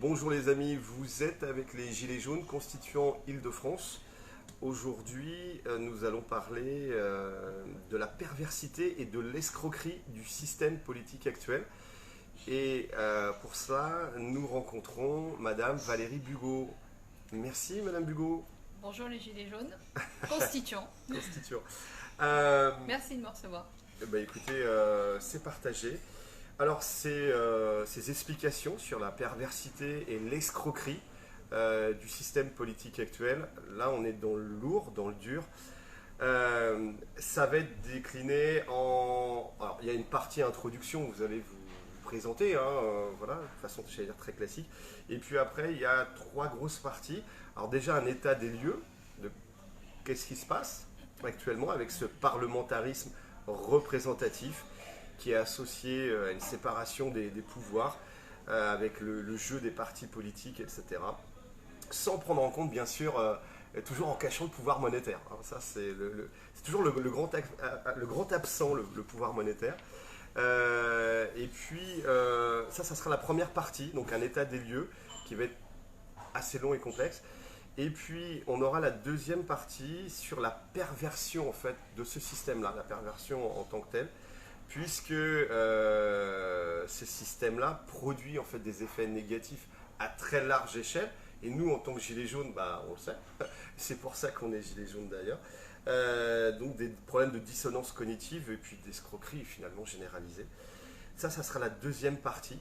Bonjour les amis, vous êtes avec les Gilets jaunes constituant Île-de-France. Aujourd'hui, nous allons parler de la perversité et de l'escroquerie du système politique actuel. Et pour cela, nous rencontrons Madame Valérie Bugot. Merci Madame Bugot. Bonjour les Gilets jaunes, constituants. Constituant. Merci de me recevoir. Écoutez, c'est partagé. Alors, ces explications sur la perversité et l'escroquerie du système politique actuel, là on est dans le lourd, dans le dur. Ça va être décliné en... Alors, il y a une partie introduction, vous allez vous présenter, voilà, de façon, j'allais dire, très classique. Et puis après, il y a trois grosses parties. Alors déjà, un état des lieux, de qu'est-ce qui se passe actuellement avec ce parlementarisme représentatif qui est associé à une séparation des pouvoirs, avec le jeu des partis politiques, etc. Sans prendre en compte, bien sûr, toujours en cachant le pouvoir monétaire. Ça, c'est toujours le grand absent, le pouvoir monétaire. Et puis, ça sera la première partie, donc un état des lieux qui va être assez long et complexe. Et puis, on aura la deuxième partie sur la perversion, en fait, de ce système-là, la perversion en tant que telle, puisque ce système-là produit en fait des effets négatifs à très large échelle. Et nous, en tant que gilets jaunes, on le sait. C'est pour ça qu'on est gilets jaunes d'ailleurs. Donc des problèmes de dissonance cognitive et puis d'escroquerie finalement généralisée. Ça sera la deuxième partie.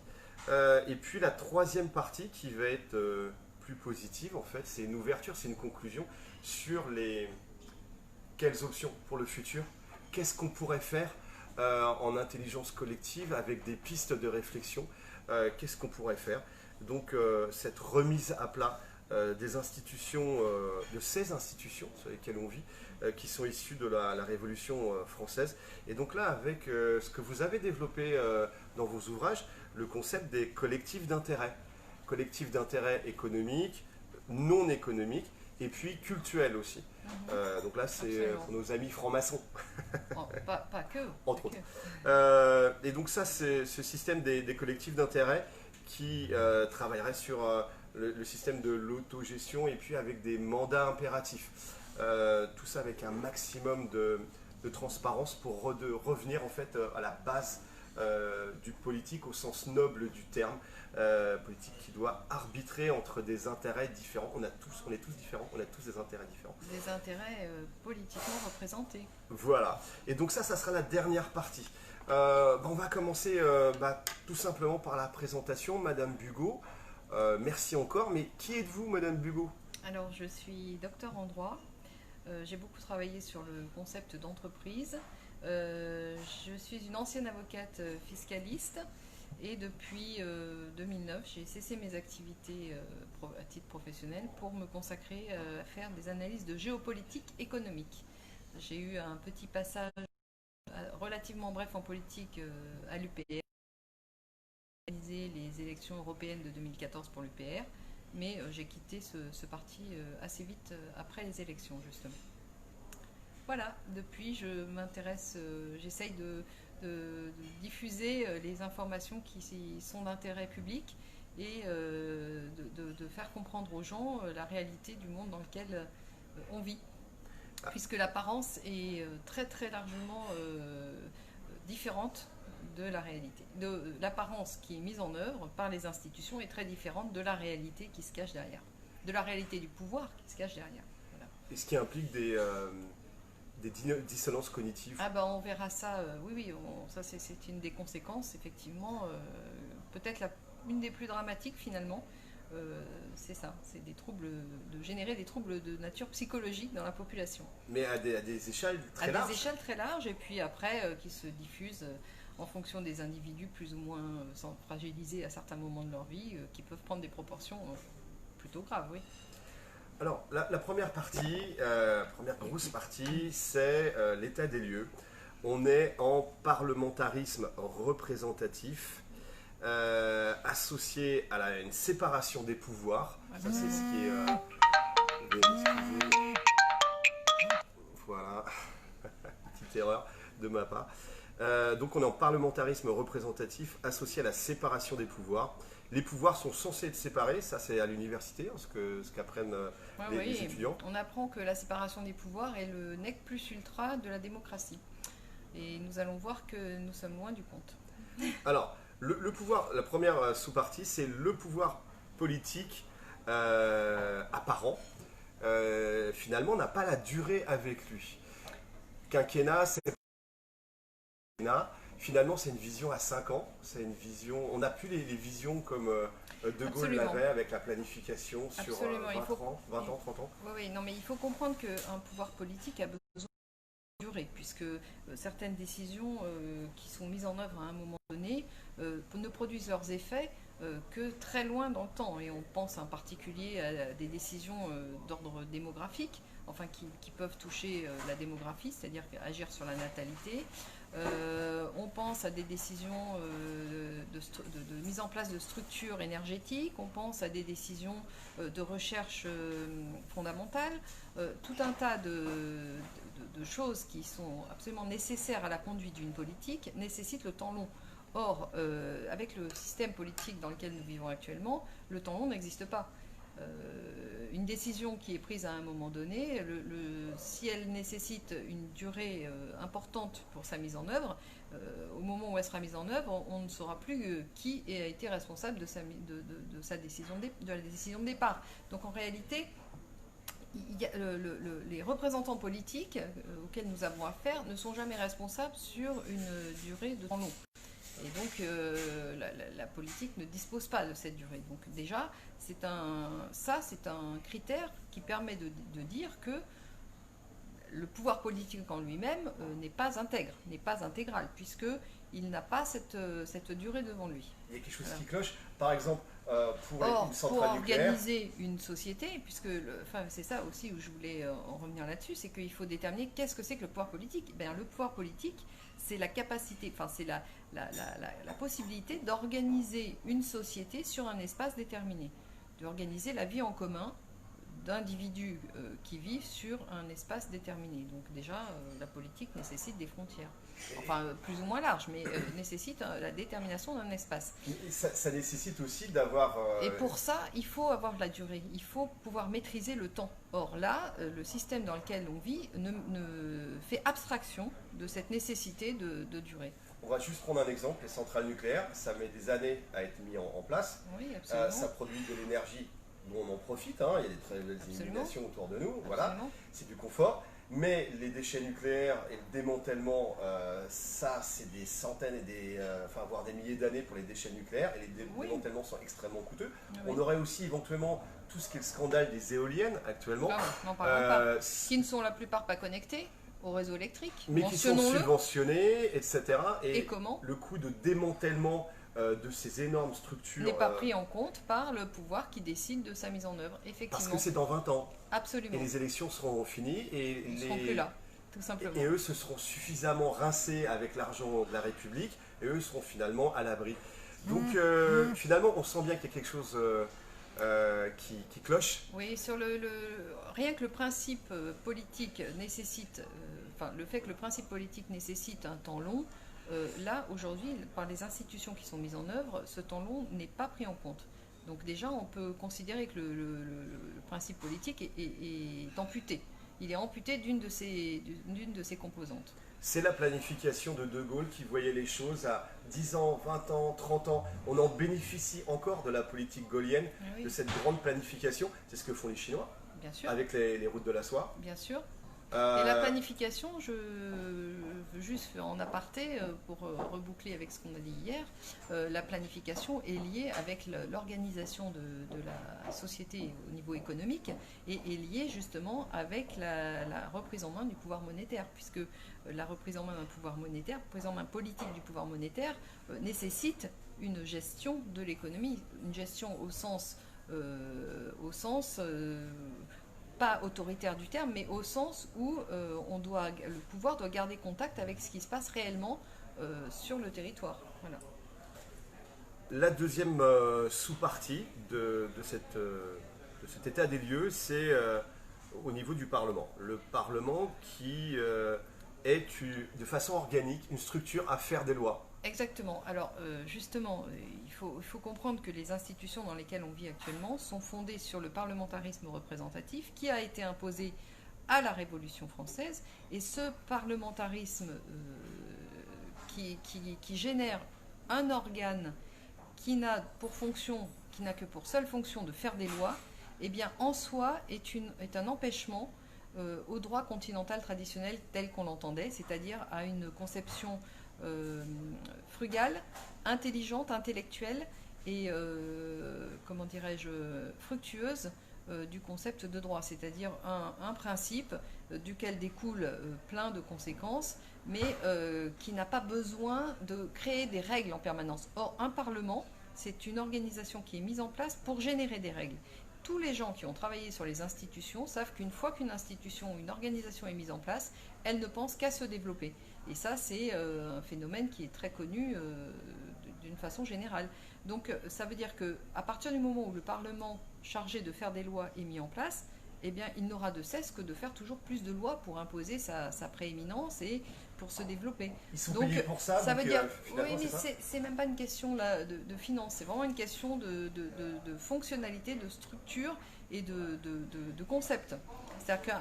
Et puis la troisième partie qui va être plus positive, en fait, c'est une ouverture, c'est une conclusion sur quelles options pour le futur. Qu'est-ce qu'on pourrait faire en intelligence collective avec des pistes de réflexion. Qu'est-ce qu'on pourrait faire? Donc cette remise à plat des institutions, de ces institutions sur lesquelles on vit, qui sont issues de la Révolution française. Et donc là, avec ce que vous avez développé dans vos ouvrages, le concept des collectifs d'intérêt économiques, non économiques, et puis culturels aussi. Donc là, c'est pour nos amis francs-maçons. Pas que. Entre autres. Et donc ça, c'est ce système des collectifs d'intérêt qui travaillerait sur le système de l'autogestion et puis avec des mandats impératifs. Tout ça avec un maximum de transparence pour revenir en fait à la base du politique au sens noble du terme. Politique qui doit arbitrer entre des intérêts différents. On est tous différents, on a tous des intérêts différents. Des intérêts politiquement représentés. Voilà. Et donc ça sera la dernière partie. On va commencer tout simplement par la présentation. Madame Bugot, merci encore. Mais qui êtes-vous, Madame Bugot? Alors, je suis docteur en droit. J'ai beaucoup travaillé sur le concept d'entreprise. Je suis une ancienne avocate fiscaliste. Et depuis 2009, j'ai cessé mes activités à titre professionnel pour me consacrer à faire des analyses de géopolitique économique. J'ai eu un petit passage relativement bref en politique à l'UPR, organisé les élections européennes de 2014 pour l'UPR, mais j'ai quitté ce parti assez vite après les élections, justement. Voilà, depuis je m'intéresse, j'essaye de diffuser les informations qui sont d'intérêt public et de faire comprendre aux gens la réalité du monde dans lequel on vit. Puisque l'apparence est très très largement différente de la réalité. L'apparence qui est mise en œuvre par les institutions est très différente de la réalité qui se cache derrière. De la réalité du pouvoir qui se cache derrière. Voilà. Et ce qui implique des dissonances cognitives. On verra ça, oui, ça c'est une des conséquences, effectivement, peut-être une des plus dramatiques finalement, c'est ça, c'est de générer des troubles de nature psychologique dans la population. Mais à des échelles très larges. À des échelles très larges, et puis après qui se diffusent en fonction des individus plus ou moins fragilisés à certains moments de leur vie, qui peuvent prendre des proportions plutôt graves, oui. Alors, la première partie, première grosse partie, c'est l'état des lieux. On est en parlementarisme représentatif, associé à une séparation des pouvoirs. Ça, c'est ce qui est... Voilà, petite erreur de ma part. Donc on est en parlementarisme représentatif associé à la séparation des pouvoirs. Les pouvoirs sont censés être séparés, ça c'est à l'université, ce qu'apprennent les étudiants. On apprend que la séparation des pouvoirs est le nec plus ultra de la démocratie. Et nous allons voir que nous sommes loin du compte. Alors, le pouvoir, la première sous-partie, c'est le pouvoir politique apparent. Finalement, n'a pas la durée avec lui. Quinquennat, c'est quinquennat. Finalement, c'est une vision à 5 ans. C'est une vision. On n'a plus les visions comme De Gaulle l'avait avec la planification sur 20 ans, 30 ans. Oui, non, mais il faut comprendre qu'un pouvoir politique a besoin de durée, puisque certaines décisions qui sont mises en œuvre à un moment donné ne produisent leurs effets que très loin dans le temps. Et on pense en particulier à des décisions d'ordre démographique, enfin qui peuvent toucher la démographie, c'est-à-dire agir sur la natalité. On pense à des décisions de mise en place de structures énergétiques, on pense à des décisions de recherche fondamentale, tout un tas de choses qui sont absolument nécessaires à la conduite d'une politique nécessitent le temps long. Or, avec le système politique dans lequel nous vivons actuellement, le temps long n'existe pas. Une décision qui est prise à un moment donné, si elle nécessite une durée importante pour sa mise en œuvre, au moment où elle sera mise en œuvre, on ne saura plus qui a été responsable de la décision de départ. Donc en réalité, les représentants politiques auxquels nous avons affaire ne sont jamais responsables sur une durée de temps long. Et donc la politique ne dispose pas de cette durée. Donc déjà, c'est un critère qui permet de dire que le pouvoir politique en lui-même n'est pas intègre, n'est pas intégral, puisqu'il n'a pas cette durée devant lui. Il y a quelque chose qui cloche, par exemple, pour une centrale pour nucléaire. organiser une société, puisque c'est ça aussi où je voulais en revenir là-dessus, c'est qu'il faut déterminer qu'est-ce que c'est que le pouvoir politique. Le pouvoir politique, c'est la capacité, c'est la possibilité d'organiser une société sur un espace déterminé, d'organiser la vie en commun d'individus qui vivent sur un espace déterminé. Donc déjà, la politique nécessite des frontières, enfin plus ou moins larges, mais nécessite la détermination d'un espace. Ça nécessite aussi d'avoir... Et pour ça, il faut avoir de la durée, il faut pouvoir maîtriser le temps. Or là, le système dans lequel on vit ne fait abstraction de cette nécessité de durée. On va juste prendre un exemple, les centrales nucléaires, ça met des années à être mis en place. Oui, absolument. Ça produit de l'énergie dont on en profite, il y a des très belles illuminations autour de nous, voilà, c'est du confort. Mais les déchets nucléaires et le démantèlement, ça c'est des centaines et voire des milliers d'années pour les déchets nucléaires, et les démantèlements sont extrêmement coûteux. On aurait aussi éventuellement tout ce qui est le scandale des éoliennes actuellement. N'en parlons pas. Qui ne sont la plupart pas connectés au réseau électrique, mais qui sont subventionnés, etc. Et comment le coût de démantèlement de ces énormes structures n'est pas pris en compte par le pouvoir qui décide de sa mise en œuvre, effectivement. Parce que c'est dans 20 ans. Absolument. Et les élections seront finies. Et ils ne seront plus là, tout simplement. Et eux se seront suffisamment rincés avec l'argent de la République, et eux seront finalement à l'abri. Donc finalement, on sent bien qu'il y a quelque chose qui cloche. Oui, rien que le principe politique nécessite, le fait que le principe politique nécessite un temps long, là, aujourd'hui, par les institutions qui sont mises en œuvre, ce temps long n'est pas pris en compte. Donc déjà, on peut considérer que le principe politique est amputé. Il est amputé d'une de ses composantes. C'est la planification de Gaulle qui voyait les choses à 10 ans, 20 ans, 30 ans. On en bénéficie encore de la politique gaullienne, de cette grande planification. C'est ce que font les Chinois, bien sûr, avec les routes de la soie. Bien sûr. Et la planification, je veux juste en aparté, pour reboucler avec ce qu'on a dit hier, la planification est liée avec l'organisation de la société au niveau économique et est liée justement avec la reprise en main du pouvoir monétaire, puisque la reprise en main d'un pouvoir monétaire, la reprise en main politique du pouvoir monétaire nécessite une gestion de l'économie, une gestion au sens pas autoritaire du terme, mais au sens où le pouvoir doit garder contact avec ce qui se passe réellement sur le territoire. Voilà. La deuxième sous-partie de cet état des lieux, c'est au niveau du Parlement. Le Parlement qui de façon organique, une structure à faire des lois. Exactement. Alors justement, il faut comprendre que les institutions dans lesquelles on vit actuellement sont fondées sur le parlementarisme représentatif qui a été imposé à la Révolution française. Et ce parlementarisme qui génère un organe qui n'a que pour seule fonction de faire des lois, eh bien en soi est un empêchement au droit continental traditionnel tel qu'on l'entendait, c'est-à-dire à une conception frugale, intelligente, intellectuelle et, comment dirais-je, fructueuse du concept de droit, c'est-à-dire un principe duquel découle plein de conséquences, mais qui n'a pas besoin de créer des règles en permanence. Or, un Parlement, c'est une organisation qui est mise en place pour générer des règles. Tous les gens qui ont travaillé sur les institutions savent qu'une fois qu'une institution ou une organisation est mise en place, elle ne pense qu'à se développer. Et ça, c'est un phénomène qui est très connu d'une façon générale. Donc, ça veut dire qu'à partir du moment où le Parlement chargé de faire des lois est mis en place, eh bien, il n'aura de cesse que de faire toujours plus de lois pour imposer sa prééminence et pour se développer. Ils sont payés pour ça, ça donc, veut dire, finalement, oui, mais c'est même pas une question là, de finance, c'est vraiment une question de fonctionnalité, de structure et de concept. C'est-à-dire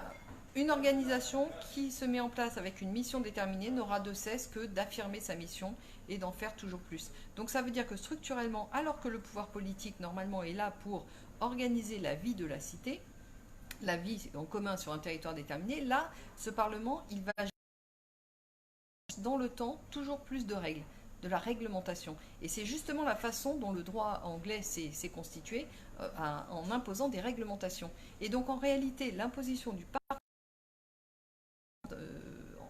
qu'une organisation qui se met en place avec une mission déterminée n'aura de cesse que d'affirmer sa mission et d'en faire toujours plus. Donc ça veut dire que structurellement, alors que le pouvoir politique normalement est là pour organiser la vie de la cité, la vie en commun sur un territoire déterminé, là, ce Parlement, il va dans le temps toujours plus de règles, de la réglementation. Et c'est justement la façon dont le droit anglais s'est constitué en imposant des réglementations. Et donc en réalité, l'imposition du Parlement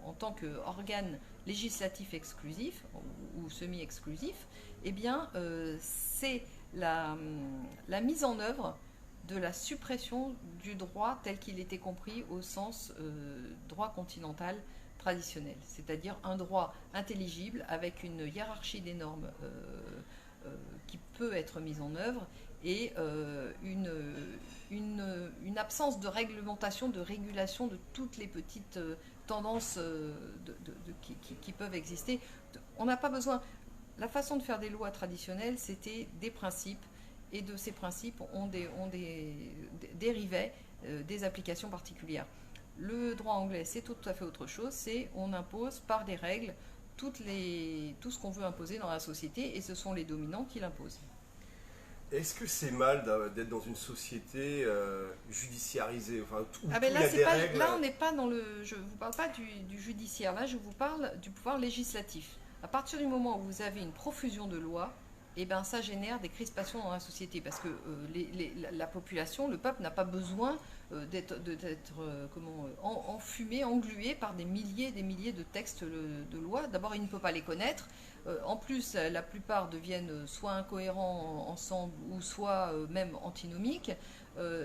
en tant qu'organe législatif exclusif ou semi-exclusif, eh bien, c'est la mise en œuvre de la suppression du droit tel qu'il était compris au sens droit continental traditionnel, c'est-à-dire un droit intelligible avec une hiérarchie des normes qui peut être mise en œuvre et une absence de réglementation, de régulation de toutes les petites tendances qui peuvent exister. On n'a pas besoin. La façon de faire des lois traditionnelles, c'était des principes, et de ces principes, on dérivait des applications particulières. Le droit anglais, c'est tout à fait autre chose, c'est on impose par des règles tout ce qu'on veut imposer dans la société, et ce sont les dominants qui l'imposent. Est-ce que c'est mal d'être dans une société judiciarisée, enfin, où là, il y a des règles... Là, on n'est pas dans le... Je ne vous parle pas du judiciaire, là, je vous parle du pouvoir législatif. À partir du moment où vous avez une profusion de lois, eh ben, ça génère des crispations dans la société, parce que la population, le peuple n'a pas besoin d'être enfumé, englué par des milliers et des milliers de textes de loi. D'abord, il ne peut pas les connaître. En plus, la plupart deviennent soit incohérents ensemble, ou soit même antinomiques.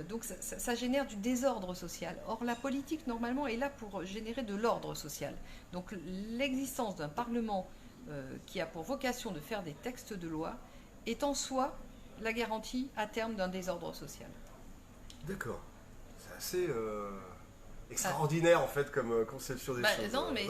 Donc ça génère du désordre social. Or, la politique, normalement, est là pour générer de l'ordre social. Donc l'existence d'un Parlement qui a pour vocation de faire des textes de loi est en soi la garantie à terme d'un désordre social. D'accord. C'est assez extraordinaire en fait comme conception des choses. Non, mais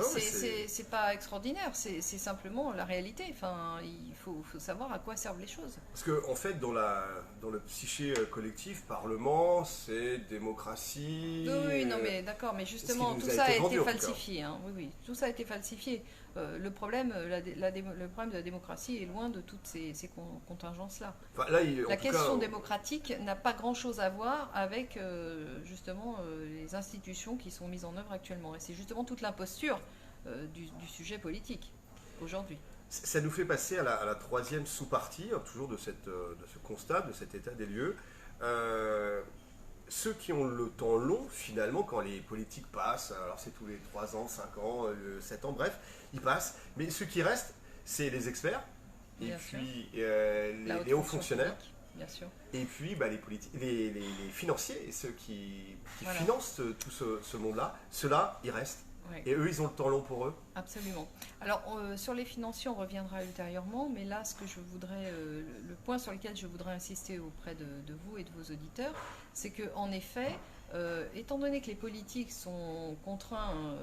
c'est pas extraordinaire, c'est simplement la réalité. Enfin, il faut savoir à quoi servent les choses. Parce que en fait, dans le psyché collectif, Parlement, c'est démocratie. Oui, non, mais d'accord, mais justement, tout ça a été falsifié. Hein. Oui, tout ça a été falsifié. Le problème de la démocratie est loin de toutes ces contingences-là. Enfin, là, la question démocratique n'a pas grand-chose à voir avec justement les institutions qui sont mises en œuvre actuellement. Et c'est justement toute l'imposture du sujet politique aujourd'hui. Ça nous fait passer à la troisième sous-partie, toujours de ce constat, de cet état des lieux. Ceux qui ont le temps long, finalement, quand les politiques passent, alors c'est tous les 3 ans, 5 ans, 7 ans, bref, ils passent. Mais ceux qui restent, c'est les experts, et puis les hauts fonctionnaires, bien sûr. Et puis les financiers, et ceux qui financent tout ce monde-là, ceux-là, ils restent. Oui. Et eux, ils ont le temps long pour eux. Absolument. Alors, sur les financiers, on reviendra ultérieurement, mais là, le point sur lequel je voudrais insister auprès de vous et de vos auditeurs, c'est qu'en effet, étant donné que les politiques sont contraints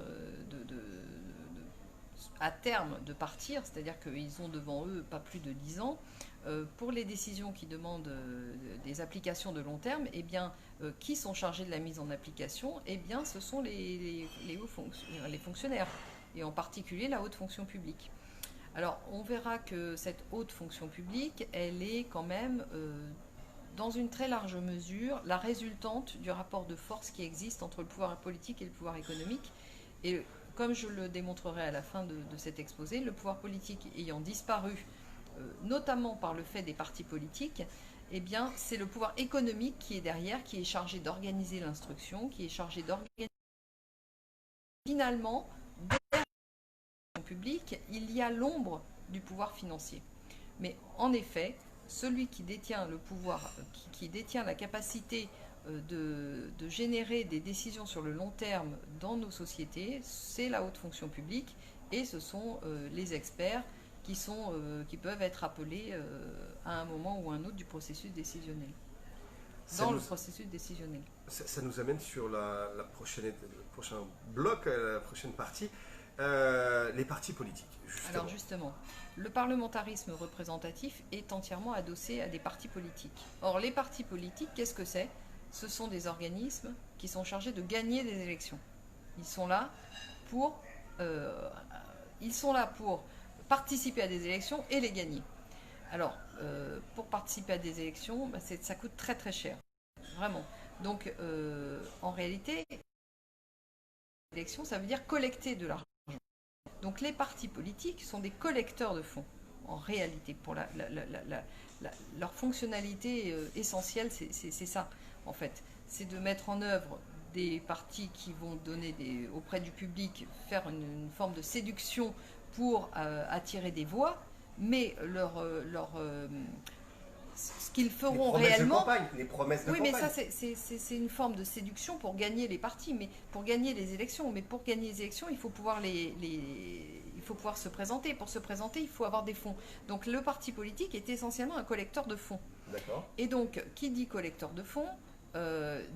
à terme de partir, c'est-à-dire qu'ils ont devant eux pas plus de 10 ans, pour les décisions qui demandent des applications de long terme, eh bien, qui sont chargés de la mise en application? Eh bien, ce sont les fonctionnaires, et en particulier la haute fonction publique. Alors, on verra que cette haute fonction publique, elle est quand même, dans une très large mesure, la résultante du rapport de force qui existe entre le pouvoir politique et le pouvoir économique. Et comme je le démontrerai à la fin de cet exposé, le pouvoir politique ayant disparu, notamment par le fait des partis politiques, eh bien, c'est le pouvoir économique qui est derrière, qui est chargé d'organiser l'instruction, qui est chargé d'organiser. Finalement, derrière le public, il y a l'ombre du pouvoir financier. Mais en effet, celui qui détient le pouvoir, qui détient la capacité de générer des décisions sur le long terme dans nos sociétés, c'est la haute fonction publique et ce sont les experts qui peuvent être appelés à un moment ou à un autre du processus décisionnel. Le processus décisionnel. Ça nous amène sur le prochain bloc, la prochaine partie, les partis politiques. Justement. Alors justement, le parlementarisme représentatif est entièrement adossé à des partis politiques. Or, les partis politiques, qu'est-ce que c'est? Ce sont des organismes qui sont chargés de gagner des élections. Ils sont là pour participer à des élections et les gagner. Alors, pour participer à des élections, ça coûte très très cher, vraiment. Donc, en réalité, l'élection, ça veut dire collecter de l'argent. Donc, les partis politiques sont des collecteurs de fonds, en réalité. Pour leur fonctionnalité essentielle, c'est ça, en fait. C'est de mettre en œuvre des partis qui vont donner auprès du public, faire une forme de séduction pour attirer des voix, mais ce qu'ils feront réellement... Les promesses de campagne. Oui, mais ça, c'est une forme de séduction pour gagner les partis, mais pour gagner les élections. Mais pour gagner les élections, il faut pouvoir il faut pouvoir se présenter. Pour se présenter, il faut avoir des fonds. Donc le parti politique est essentiellement un collecteur de fonds. D'accord. Et donc, qui dit collecteur de fonds,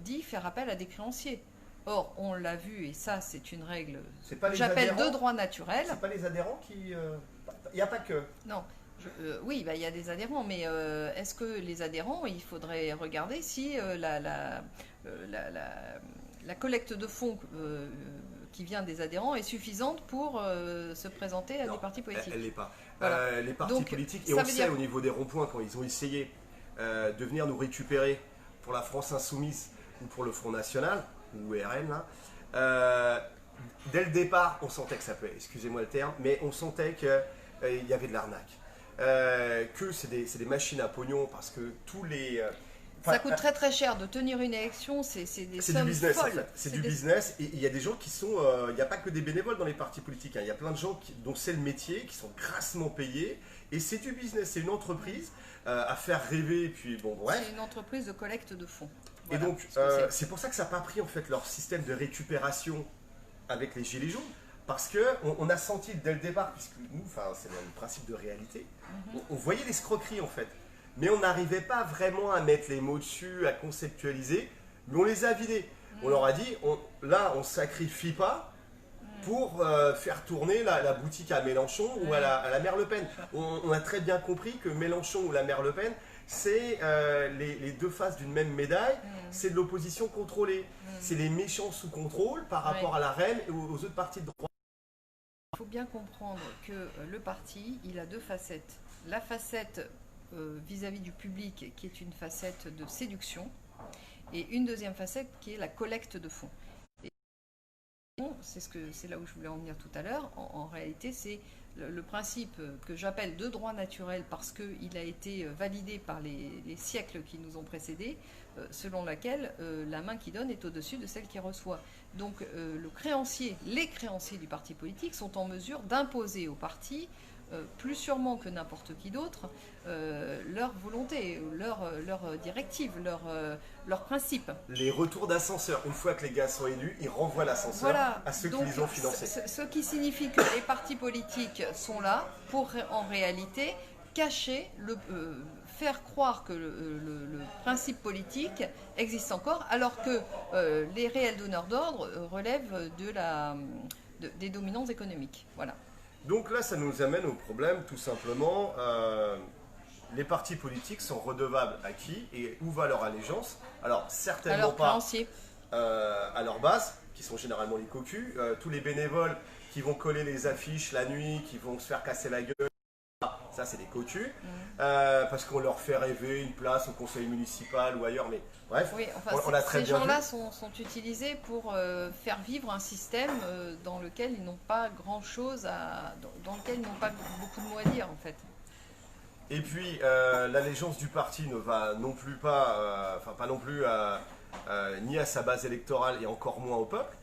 dit faire appel à des créanciers. Or, on l'a vu, et ça, c'est une règle que j'appelle de droit naturel. C'est pas les adhérents qui... Il n'y a pas que... Non. Oui, il y a des adhérents, mais est-ce que les adhérents, il faudrait regarder si la collecte de fonds qui vient des adhérents est suffisante pour se présenter à des partis politiques? Elle l'est pas. Voilà. Les partis politiques, et on le sait au niveau des ronds-points, quand ils ont essayé de venir nous récupérer pour la France Insoumise ou pour le Front National, ou RN, là, dès le départ, on sentait que ça peut, excusez-moi le terme, mais on sentait qu'il y avait de l'arnaque. Que c'est des machines à pognon parce que tous les... ça coûte très très cher de tenir une élection, c'est des sommes du business, folles. C'est du business, et il y a des gens qui sont... Il n'y a pas que des bénévoles dans les partis politiques, hein. Il y a plein de gens dont c'est le métier, qui sont grassement payés, et c'est du business, c'est une entreprise à faire rêver, et puis bon, bref. C'est une entreprise de collecte de fonds. Voilà, et donc, c'est pour ça que ça n'a pas pris en fait leur système de récupération avec les Gilets jaunes, parce qu'on a senti dès le départ, puisque nous, c'est le principe de réalité, on voyait l'escroquerie en fait, mais on n'arrivait pas vraiment à mettre les mots dessus, à conceptualiser, mais on les a vidés. On leur a dit, là on ne sacrifie pas pour faire tourner la boutique à Mélenchon ou à la mère Le Pen. On a très bien compris que Mélenchon ou la mère Le Pen, c'est les deux faces d'une même médaille, c'est de l'opposition contrôlée. C'est les méchants sous contrôle par rapport à la reine et aux autres partis de droite. Il faut bien comprendre que le parti, il a deux facettes. La facette vis-à-vis du public, qui est une facette de séduction, et une deuxième facette qui est la collecte de fonds. C'est là où je voulais en venir tout à l'heure. En réalité, c'est le principe que j'appelle de droit naturel parce qu'il a été validé par les siècles qui nous ont précédés, selon laquelle la main qui donne est au-dessus de celle qui reçoit. Donc les créanciers du parti politique sont en mesure d'imposer au parti, plus sûrement que n'importe qui d'autre, leur volonté, leur directive, leur principe. Les retours d'ascenseur, une fois que les gars sont élus, ils renvoient l'ascenseur à ceux qui les ont financés. Ce qui signifie que les partis politiques sont là pour, en réalité, cacher, faire croire que le principe politique existe encore, alors que les réels donneurs d'ordre relèvent des dominances économiques. Voilà. Donc là, ça nous amène au problème, tout simplement, les partis politiques sont redevables à qui et où va leur allégeance? Alors, certainement Alors, pas créancier. à leur base, qui sont généralement les cocus, tous les bénévoles qui vont coller les affiches la nuit, qui vont se faire casser la gueule, ça c'est des cocus, parce qu'on leur fait rêver une place au conseil municipal ou ailleurs, mais bref, Oui, enfin, on l'a très ces bien vu. gens-là sont utilisés pour faire vivre un système dans lequel ils n'ont pas grand-chose dans lequel ils n'ont pas beaucoup de mots à dire, en fait. Et puis, l'allégeance du parti ne va non plus pas, enfin pas non plus ni à sa base électorale et encore moins au peuple.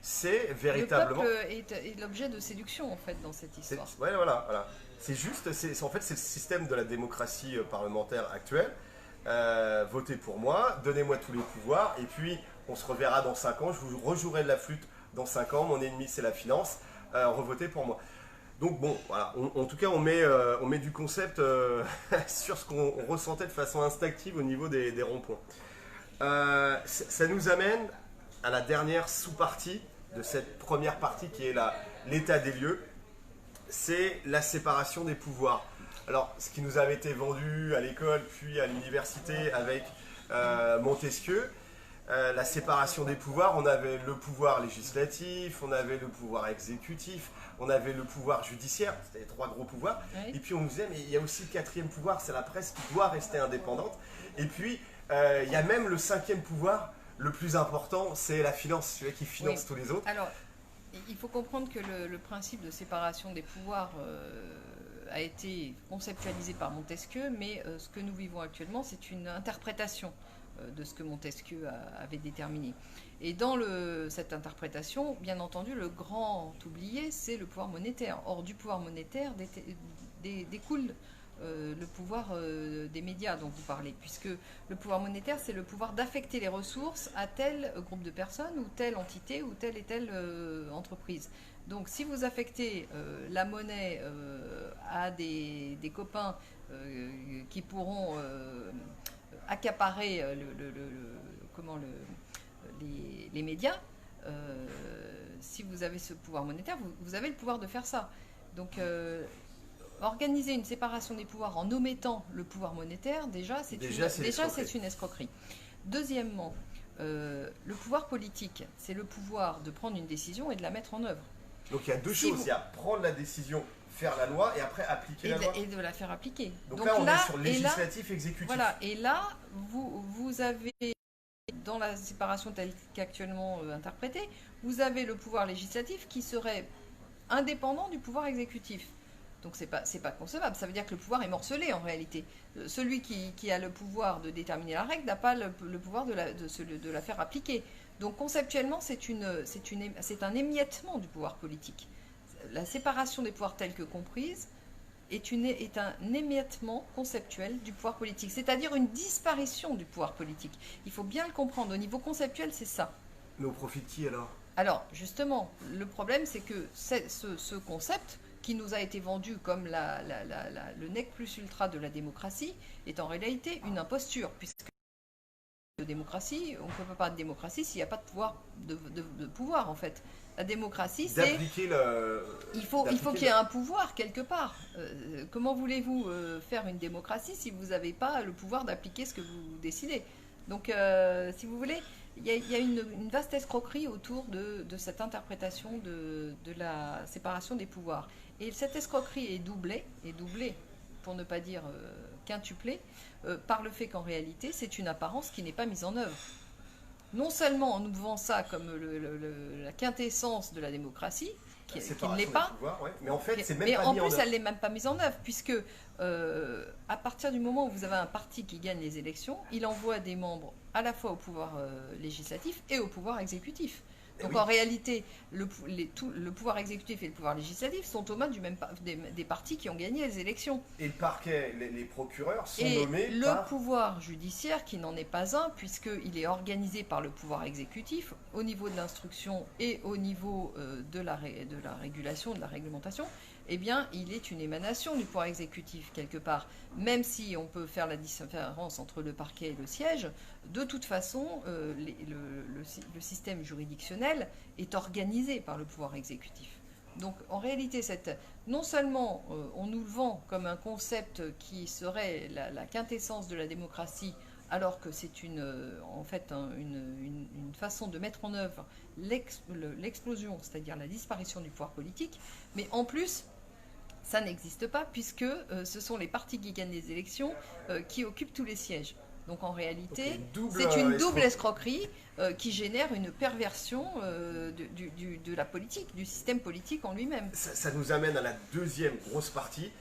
C'est Le véritablement. peuple est l'objet de séduction, en fait, dans cette histoire. Ouais, voilà, voilà. C'est juste, en fait, c'est le système de la démocratie parlementaire actuelle. Votez pour moi, donnez-moi tous les pouvoirs, et puis on se reverra dans 5 ans. Je vous rejouerai de la flûte dans 5 ans. Mon ennemi, c'est la finance. Revotez pour moi. Donc bon, voilà. En tout cas, on met du concept sur ce qu'on ressentait de façon instinctive au niveau des ronds-points. Ça nous amène à la dernière sous-partie de cette première partie qui est l'état des lieux. C'est la séparation des pouvoirs. Alors, ce qui nous avait été vendu à l'école puis à l'université avec Montesquieu, la séparation des pouvoirs, on avait le pouvoir législatif, on avait le pouvoir exécutif, on avait le pouvoir judiciaire, c'était les 3 gros pouvoirs. Oui. Et puis on nous disait, mais il y a aussi le 4e pouvoir, c'est la presse qui doit rester indépendante. Et puis, il y a même le 5e pouvoir, le plus important, c'est la finance, celui qui finance Oui. tous les autres. Alors, il faut comprendre que le principe de séparation des pouvoirs a été conceptualisé par Montesquieu, mais ce que nous vivons actuellement, c'est une interprétation de ce que Montesquieu avait déterminé. Et dans cette interprétation, bien entendu, le grand oublié, c'est le pouvoir monétaire. Or, du pouvoir monétaire découle le pouvoir des médias dont vous parlez, puisque le pouvoir monétaire, c'est le pouvoir d'affecter les ressources à tel groupe de personnes ou telle entité ou telle et telle entreprise. Donc si vous affectez la monnaie à des copains qui pourront accaparer les médias, si vous avez ce pouvoir monétaire, vous avez le pouvoir de faire ça. Donc organiser une séparation des pouvoirs en omettant le pouvoir monétaire, déjà, c'est une escroquerie. Deuxièmement, le pouvoir politique, c'est le pouvoir de prendre une décision et de la mettre en œuvre. Donc il y a deux choses, il y a prendre la décision, faire la loi et après appliquer la loi. Et de la faire appliquer. Donc là, on est sur législatif, exécutif. Voilà, et là, vous avez, dans la séparation telle qu'actuellement interprétée, vous avez le pouvoir législatif qui serait indépendant du pouvoir exécutif. Donc c'est pas concevable, ça veut dire que le pouvoir est morcelé en réalité. Celui qui a le pouvoir de déterminer la règle n'a pas le pouvoir de la faire appliquer. Donc conceptuellement, c'est un émiettement du pouvoir politique. La séparation des pouvoirs telle que comprise est un émiettement conceptuel du pouvoir politique, c'est-à-dire une disparition du pouvoir politique. Il faut bien le comprendre, au niveau conceptuel, c'est ça. Mais au profit de qui alors? Alors, justement, le problème, c'est que ce concept qui nous a été vendu comme le nec plus ultra de la démocratie est en réalité une imposture, puisque de démocratie, on ne peut pas parler de démocratie s'il n'y a pas de pouvoir, de pouvoir en fait. La démocratie, c'est... Il faut qu'il y ait un pouvoir quelque part. Comment voulez-vous faire une démocratie si vous n'avez pas le pouvoir d'appliquer ce que vous décidez? Donc, si vous voulez, il y a une vaste escroquerie autour de cette interprétation de la séparation des pouvoirs. Et cette escroquerie est doublée, pour ne pas dire quintuplée, par le fait qu'en réalité, c'est une apparence qui n'est pas mise en œuvre. Non seulement en nous vend ça comme la quintessence de la démocratie, qui ne l'est pas, pouvoirs, ouais. Mais en fait, c'est même mais pas en mis plus, en œuvre. elle n'est même pas mise en œuvre, puisque à partir du moment où vous avez un parti qui gagne les élections, il envoie des membres à la fois au pouvoir législatif et au pouvoir exécutif. Donc oui. En réalité, le pouvoir exécutif et le pouvoir législatif sont aux mains des partis qui ont gagné les élections. Et le parquet, les procureurs sont et nommés le pouvoir judiciaire, qui n'en est pas un, puisqu'il est organisé par le pouvoir exécutif au niveau de l'instruction et au niveau de la régulation, de la réglementation, eh bien, il est une émanation du pouvoir exécutif quelque part. Même si on peut faire la différence entre le parquet et le siège, de toute façon, le système juridictionnel est organisé par le pouvoir exécutif. Donc en réalité, non seulement on nous le vend comme un concept qui serait la quintessence de la démocratie, alors que c'est en fait une façon de mettre en œuvre l'explosion, c'est-à-dire la disparition du pouvoir politique, mais en plus, ça n'existe pas puisque ce sont les partis qui gagnent les élections qui occupent tous les sièges. Donc en réalité, c'est une double escroquerie qui génère une perversion de la politique, du système politique en lui-même. Ça nous amène à la deuxième grosse partie,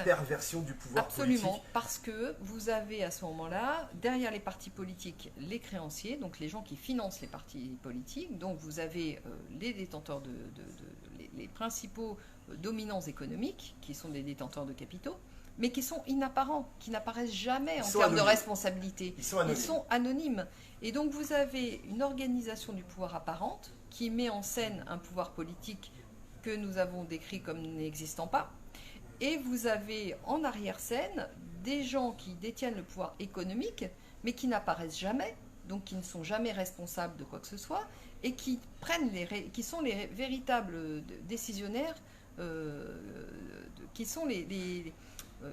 perversion du pouvoir politique. Absolument, parce que vous avez à ce moment-là, derrière les partis politiques, les créanciers, donc les gens qui financent les partis politiques, donc vous avez les détenteurs les principaux dominants économiques, qui sont des détenteurs de capitaux, mais qui sont inapparents, qui n'apparaissent jamais en termes de responsabilité. Ils sont anonymes. Et donc vous avez une organisation du pouvoir apparente qui met en scène un pouvoir politique que nous avons décrit comme n'existant pas. Et vous avez en arrière-scène des gens qui détiennent le pouvoir économique, mais qui n'apparaissent jamais, donc qui ne sont jamais responsables de quoi que ce soit, et qui sont les véritables décisionnaires,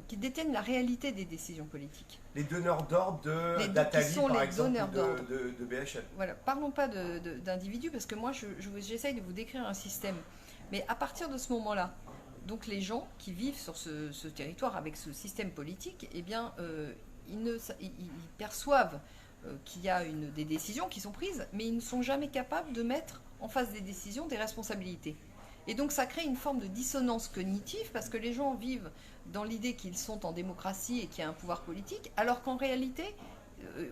qui détiennent la réalité des décisions politiques. Les donneurs d'ordre d'Attali, par exemple, de BHL. Voilà, parlons pas d'individus, parce que moi, j'essaye de vous décrire un système. Mais à partir de ce moment-là, donc les gens qui vivent sur ce territoire avec ce système politique, eh bien, ils perçoivent qu'il y a des décisions qui sont prises, mais ils ne sont jamais capables de mettre en face des décisions des responsabilités. Et donc ça crée une forme de dissonance cognitive parce que les gens vivent dans l'idée qu'ils sont en démocratie et qu'il y a un pouvoir politique, alors qu'en réalité,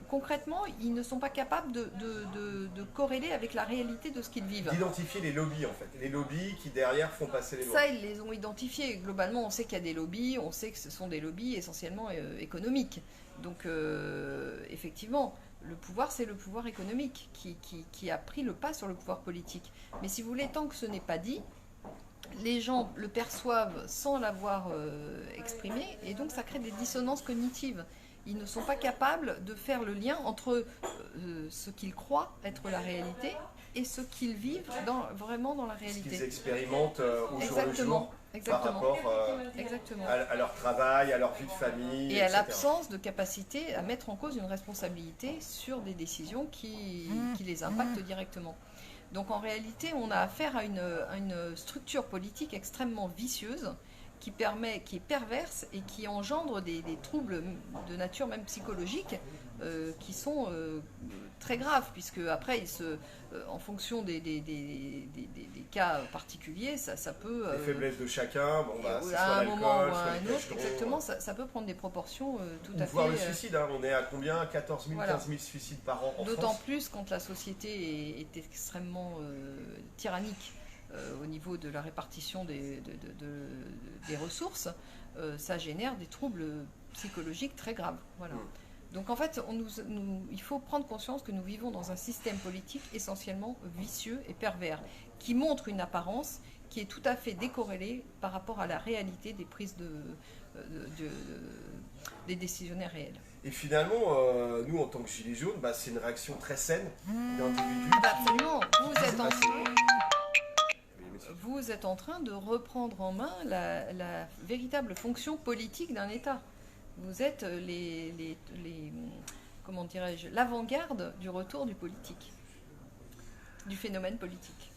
concrètement, ils ne sont pas capables de corréler avec la réalité de ce qu'ils vivent. D'identifier les lobbies, en fait. Les lobbies qui, derrière, font passer les lois. Ça, ils les ont identifiés. Globalement, on sait qu'il y a des lobbies, on sait que ce sont des lobbies essentiellement économiques. Donc, effectivement, le pouvoir, c'est le pouvoir économique qui a pris le pas sur le pouvoir politique. Mais si vous voulez, tant que ce n'est pas dit, les gens le perçoivent sans l'avoir exprimé, et donc ça crée des dissonances cognitives. Ils ne sont pas capables de faire le lien entre ce qu'ils croient être la réalité et ce qu'ils vivent vraiment dans la réalité. Ce qu'ils expérimentent au jour le jour par rapport à leur travail, à leur vie de famille, et à l'absence de capacité à mettre en cause une responsabilité sur des décisions qui les impactent directement. Donc en réalité, on a affaire à une structure politique extrêmement vicieuse qui est perverse et qui engendre des troubles de nature même psychologique qui sont très graves, puisque après, en fonction des cas particuliers, ça peut... les faiblesses de chacun, à un moment ou à un autre, exactement, ça peut prendre des proportions tout à fait... Voir le suicide, on est à combien? 14 000, 15 000 suicides par an en France. D'autant plus quand la société est extrêmement tyrannique au niveau de la répartition des ressources, ça génère des troubles psychologiques très graves. Voilà. Donc en fait, il faut prendre conscience que nous vivons dans un système politique essentiellement vicieux et pervers, qui montre une apparence qui est tout à fait décorrélée par rapport à la réalité des prises des décisionnaires réels. Et finalement, nous en tant que Gilets jaunes, c'est une réaction très saine d'individus. Absolument, vous êtes en train de reprendre en main la véritable fonction politique d'un État. Vous êtes comment dirais-je, l'avant-garde du retour du politique, du phénomène politique.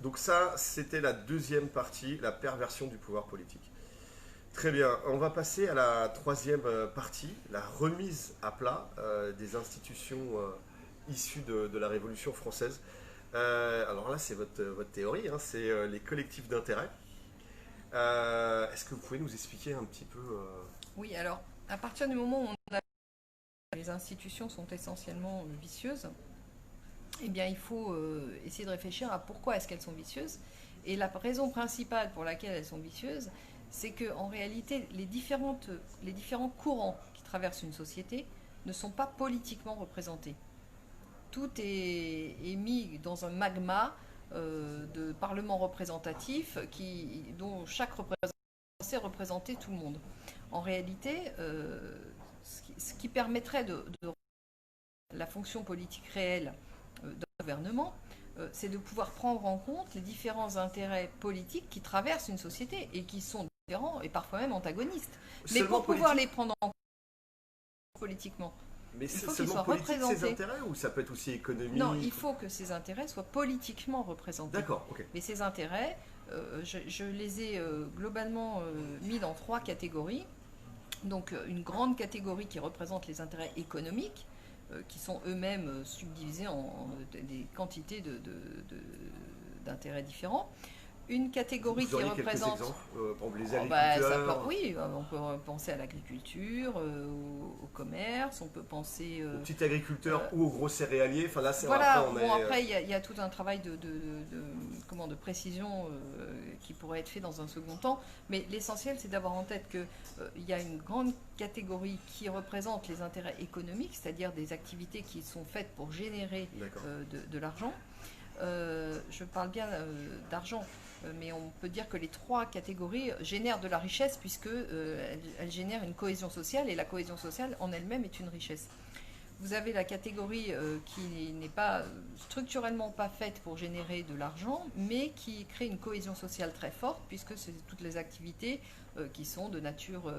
Donc ça, c'était la deuxième partie, la perversion du pouvoir politique. Très bien, on va passer à la troisième partie, la remise à plat des institutions issues de la Révolution française. Alors là, c'est votre théorie, c'est les collectifs d'intérêt. Est-ce que vous pouvez nous expliquer un petit peu Oui, alors, à partir du moment où les institutions sont essentiellement vicieuses, eh bien, il faut essayer de réfléchir à pourquoi est-ce qu'elles sont vicieuses. Et la raison principale pour laquelle elles sont vicieuses, c'est qu'en réalité, les différents courants qui traversent une société ne sont pas politiquement représentés. Tout est mis dans un magma de parlements représentatifs dont chaque représentant sait représenter tout le monde. En réalité, ce qui permettrait de la fonction politique réelle d'un gouvernement, c'est de pouvoir prendre en compte les différents intérêts politiques qui traversent une société et qui sont différents et parfois même antagonistes. Mais Seulement pour pouvoir politique? les prendre en compte politiquement, Mais il c'est faut qu'ils seulement soient politique ces représentés. intérêts ou ça peut être aussi économique? Non, il faut que ces intérêts soient politiquement représentés. D'accord, ok. Mais ces intérêts, je les ai globalement mis dans 3 catégories. Donc une grande catégorie qui représente les intérêts économiques, qui sont eux-mêmes subdivisés en des quantités d'intérêts différents. Une catégorie Vous qui auriez quelques représente... exemples, par exemple les ça agriculteurs, oui, on peut penser à l'agriculture, au commerce, on peut penser... aux petits agriculteurs ou aux gros céréaliers. Enfin là, c'est Voilà, après, on est, après il y a tout un travail de précision qui pourrait être fait dans un second temps, mais l'essentiel c'est d'avoir en tête qu'il y a une grande catégorie qui représente les intérêts économiques, c'est-à-dire des activités qui sont faites pour générer de l'argent. Je parle bien d'argent, mais on peut dire que les 3 catégories génèrent de la richesse puisque elles génèrent une cohésion sociale et la cohésion sociale en elle-même est une richesse. Vous avez la catégorie qui n'est pas structurellement pas faite pour générer de l'argent, mais qui crée une cohésion sociale très forte, puisque c'est toutes les activités qui sont de nature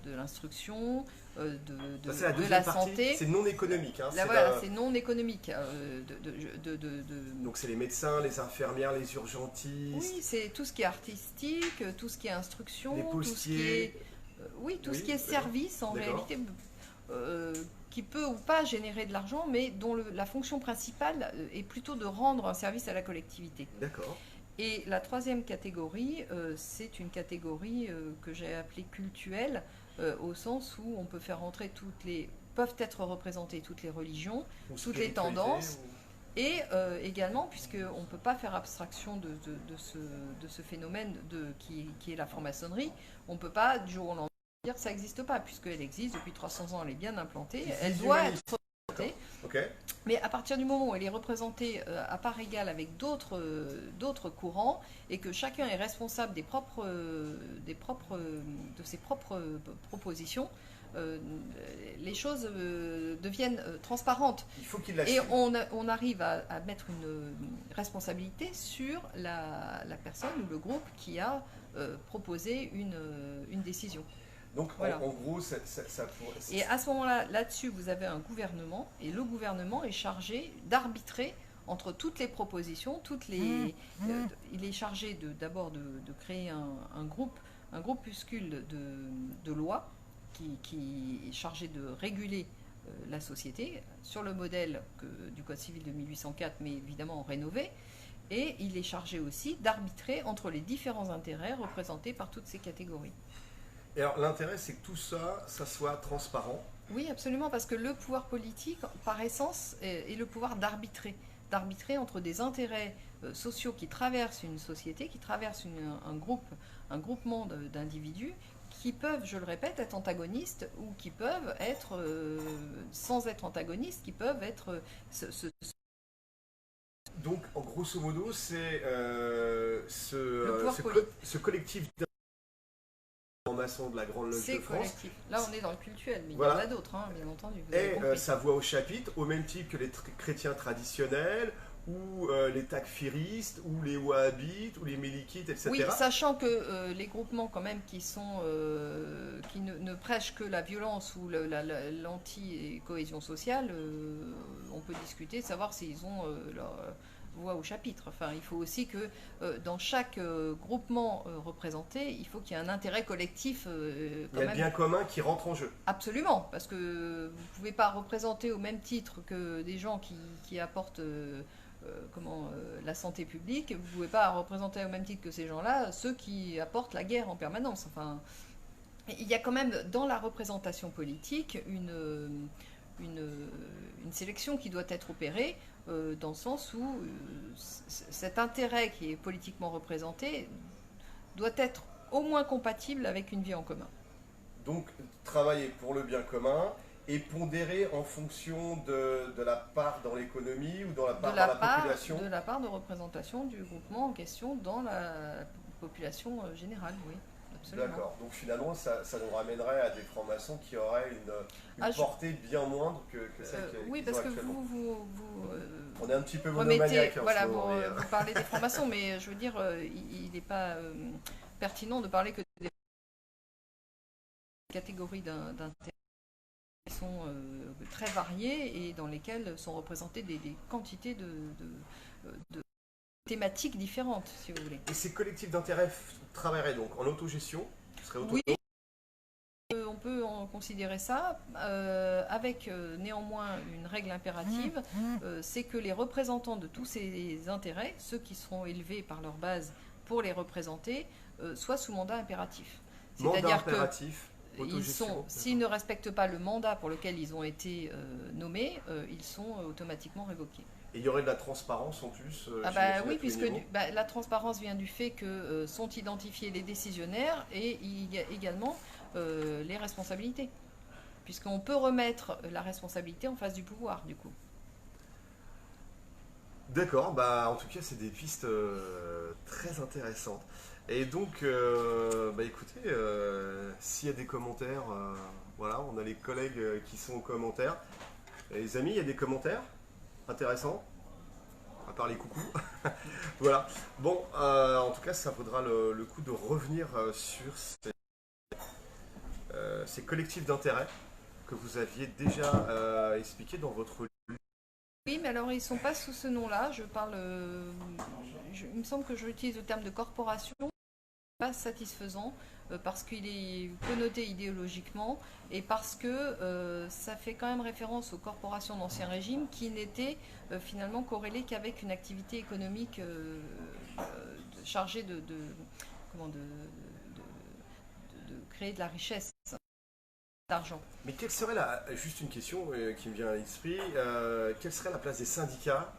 de l'instruction, de la santé. C'est non économique. Hein, voilà, c'est non économique. Donc c'est les médecins, les infirmières, les urgentistes. Oui, c'est tout ce qui est artistique, tout ce qui est instruction, les postiers. tout ce qui est service en réalité. Qui peut ou pas générer de l'argent, mais dont la fonction principale est plutôt de rendre un service à la collectivité. D'accord. Et la 3e catégorie, c'est une catégorie que j'ai appelée cultuelle, au sens où on peut faire entrer peuvent être représentées toutes les religions, toutes les tendances, et également, puisqu'on ne peut pas faire abstraction de ce phénomène qui est la franc-maçonnerie, on ne peut pas du jour au lendemain dire que ça n'existe pas, puisqu'elle existe depuis 300 ans, elle est bien implantée, elle doit être représentée. Okay. Mais à partir du moment où elle est représentée à part égale avec d'autres courants et que chacun est responsable de ses propres propositions, les choses deviennent transparentes. Il faut qu'il et on arrive à mettre une responsabilité sur la personne ou le groupe qui a proposé une décision. Donc voilà. en gros, ça pourrait... Et à ce moment-là, là-dessus, vous avez un gouvernement, et le gouvernement est chargé d'arbitrer entre toutes les propositions, il est chargé d'abord de créer un groupuscule de lois qui est chargé de réguler la société sur le modèle du Code civil de 1804, mais évidemment rénové. Et il est chargé aussi d'arbitrer entre les différents intérêts représentés par toutes ces catégories. Et alors l'intérêt, c'est que tout ça soit transparent. Oui, absolument, parce que le pouvoir politique, par essence, est le pouvoir d'arbitrer entre des intérêts sociaux qui traversent une société, qui traversent un groupement d'individus, qui peuvent, je le répète, être antagonistes ou qui peuvent être, sans être antagonistes, qui peuvent être... Donc, en grosso modo, c'est ce collectif maçon de la Grande Loge de France. Collectif. Là, on est dans le cultuel, mais voilà. Il y en a d'autres, hein, bien entendu. Et sa voix au chapitre, au même titre que les chrétiens traditionnels, ou les takfiristes, ou les wahhabites, ou les mélikites, etc. Oui, sachant que les groupements quand même qui ne prêchent que la violence ou l'anti-cohésion sociale, on peut discuter, savoir s'ils ont leur voix au chapitre. Enfin, il faut aussi que dans chaque groupement représenté, il faut qu'il y ait un intérêt collectif. Il y a le bien commun qui rentre en jeu. Absolument, parce que vous ne pouvez pas représenter au même titre que des gens qui apportent la santé publique, vous ne pouvez pas représenter au même titre que ces gens-là ceux qui apportent la guerre en permanence. Enfin, il y a quand même dans la représentation politique une sélection qui doit être opérée dans le sens où cet intérêt qui est politiquement représenté doit être au moins compatible avec une vie en commun. Donc, travailler pour le bien commun et pondérer en fonction de la part dans l'économie ou dans la part dans la population. De la part de représentation du groupement en question dans la population générale, oui. D'accord, donc finalement ça nous ramènerait à des francs-maçons qui auraient une portée bien moindre que celle qu'ils ont actuellement. Oui, parce que On est un petit peu remettez, monomaniaque en voilà, ce moment, mais, vous parlez des francs-maçons, mais je veux dire, il n'est pas pertinent de parler que des catégories d'intérêts qui sont très variées et dans lesquelles sont représentées des quantités de thématiques différentes, si vous voulez. Et ces collectifs d'intérêt travailleraient donc en autogestion, seraient Oui, on peut en considérer ça, avec néanmoins une règle impérative, c'est que les représentants de tous ces intérêts, ceux qui seront élevés par leur base pour les représenter, soient sous mandat impératif. C'est-à-dire que s'ils ne respectent pas le mandat pour lequel ils ont été nommés, ils sont automatiquement révoqués. Et il y aurait de la transparence en plus oui, puisque la transparence vient du fait que sont identifiés les décisionnaires et il y a également les responsabilités. Puisqu'on peut remettre la responsabilité en face du pouvoir, du coup. D'accord, en tout cas, c'est des pistes très intéressantes. Et donc, écoutez, s'il y a des commentaires, voilà, on a les collègues qui sont aux commentaires. Et les amis, il y a des commentaires intéressants, à part les coucous. Voilà. Bon, en tout cas, ça vaudra le coup de revenir sur ces collectifs d'intérêt que vous aviez déjà expliqué dans votre livre. Oui, mais alors ils ne sont pas sous ce nom-là. Je parle. Il me semble que j'utilise le terme de corporation. Pas satisfaisant parce qu'il est connoté idéologiquement et parce que ça fait quand même référence aux corporations d'Ancien Régime qui n'étaient finalement corrélées qu'avec une activité économique chargée de créer de la richesse, d'argent. Mais quelle serait juste une question qui me vient à l'esprit, quelle serait la place des syndicats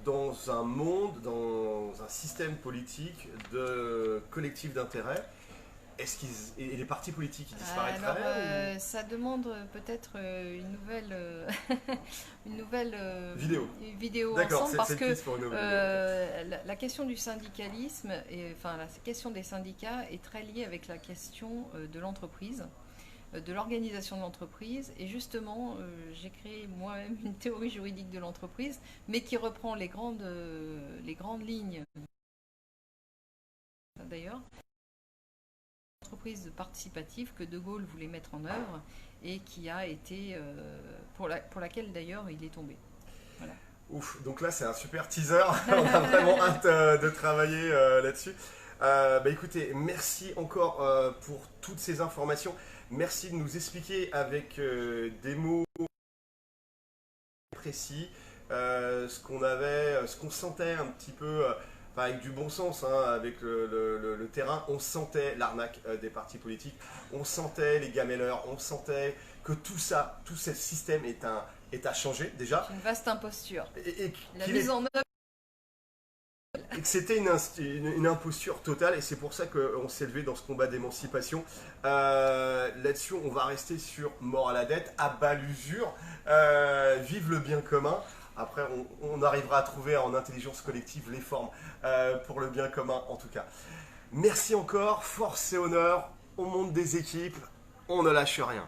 dans un monde, dans un système politique de collectifs d'intérêt? Et les partis politiques qui disparaîtraient Ça demande peut-être une nouvelle vidéo ensemble parce que la question du syndicalisme, la question des syndicats est très liée avec la question de l'entreprise, de l'organisation de l'entreprise. Et justement, j'ai créé moi-même une théorie juridique de l'entreprise, mais qui reprend les grandes lignes, d'ailleurs, l'entreprise participative que De Gaulle voulait mettre en œuvre et qui a été, pour laquelle d'ailleurs il est tombé. Voilà. Ouf, donc là c'est un super teaser, on a vraiment hâte de travailler là-dessus. Écoutez, merci encore pour toutes ces informations. Merci de nous expliquer avec des mots précis ce qu'on sentait un petit peu, avec du bon sens, hein, avec le terrain. On sentait l'arnaque des partis politiques, on sentait les gamelleurs, on sentait que tout ce système est à changer déjà. Une vaste imposture. La mise en œuvre. Et que c'était une imposture totale, et c'est pour ça qu'on s'est levé dans ce combat d'émancipation. Là-dessus, on va rester sur mort à la dette, à bas l'usure, vive le bien commun. Après, on arrivera à trouver en intelligence collective les formes pour le bien commun, en tout cas. Merci encore, force et honneur, on monte des équipes, on ne lâche rien.